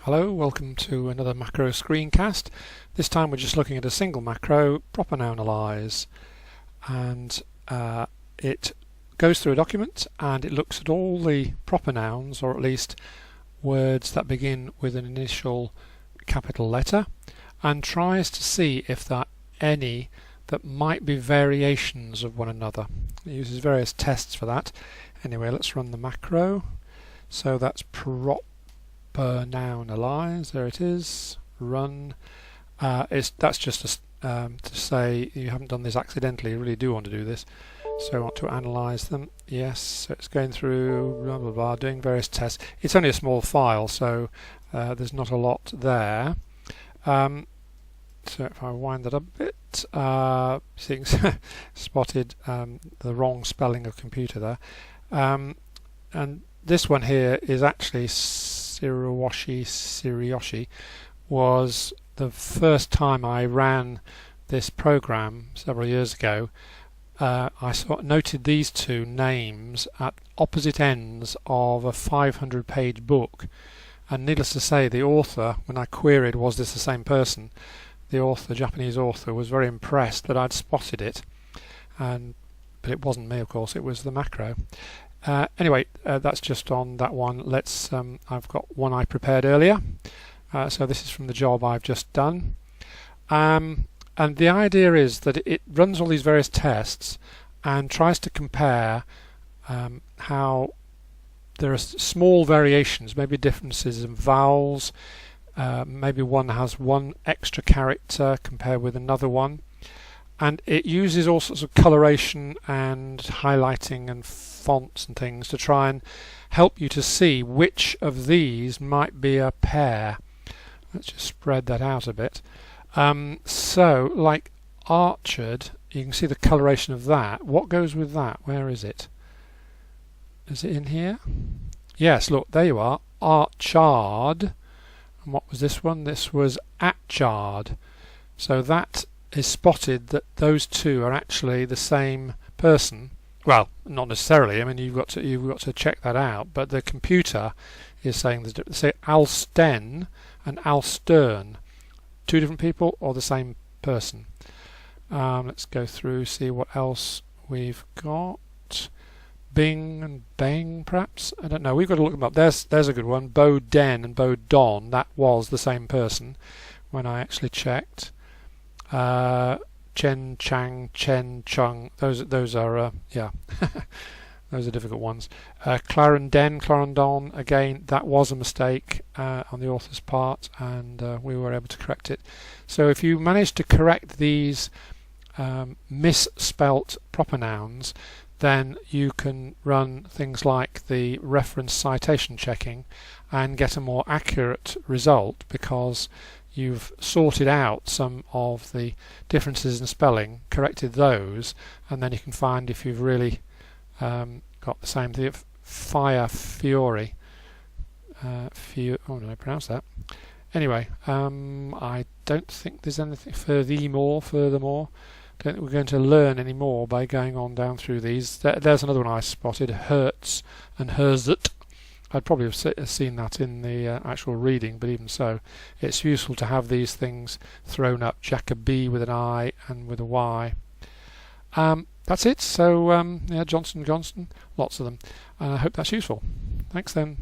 Hello, welcome to another macro screencast. This time we're just looking at a single macro, ProperNounAlyse, and it goes through a document and it looks at all the proper nouns, or at least words that begin with an initial capital letter, and tries to see if there are any that might be variations of one another. It uses various tests for that. Anyway, let's run the macro. So that's ProperNounAlyse, there it is, run. That's just to say you haven't done this accidentally, you really do want to do this. So I want to analyse them, yes, so it's going through blah blah blah, doing various tests. It's only a small file, so there's not a lot there. So if I wind that up a bit, spotted the wrong spelling of computer there. And this one here is actually Sirioshi, was the first time I ran this program several years ago. I noted these two names at opposite ends of a 500-page book, and needless to say, the author, when I queried was this the same person, the author, Japanese author, was very impressed that I'd spotted it, but it wasn't me, of course, it was the macro. Anyway, that's just on that one. Let's. I've got one I prepared earlier, so this is from the job I've just done, and the idea is that it runs all these various tests and tries to compare how there are small variations, maybe differences in vowels. Maybe one has one extra character compared with another one, and it uses all sorts of coloration and highlighting and fonts and things to try and help you to see which of these might be a pair. Let's just spread that out a bit. So like Archard, you can see the coloration of that. What goes with that? Where is it? Is it in here? Yes, look, there you are. Archard. And what was this one? This was Atchard. So that is spotted that those two are actually the same person. Well, not necessarily. I mean, you've got to check that out. But the computer is saying there's say Alsten and Alstern, two different people or the same person. Let's go through, see what else we've got. Bing and Bang, perhaps. I don't know. We've got to look them up. There's a good one. Boden and Bodon. That was the same person when I actually checked. Chen Chang, Chen Chung. Those are yeah, those are difficult ones. Clarendon. Again, that was a mistake on the author's part, and we were able to correct it. So if you manage to correct these misspelt proper nouns, then you can run things like the reference citation checking and get a more accurate result, because you've sorted out some of the differences in spelling, corrected those, and then you can find if you've really got the same thing. Fury. Oh, did I pronounce that? Anyway, I don't think there's anything furthermore. I don't think we're going to learn any more by going on down through these. There's another one I spotted, Hertz and Herzet. I'd probably have seen that in the actual reading, but even so, it's useful to have these things thrown up. Jacobi with an I and with a Y. That's it. So yeah, Johnson, lots of them. And I hope that's useful. Thanks then.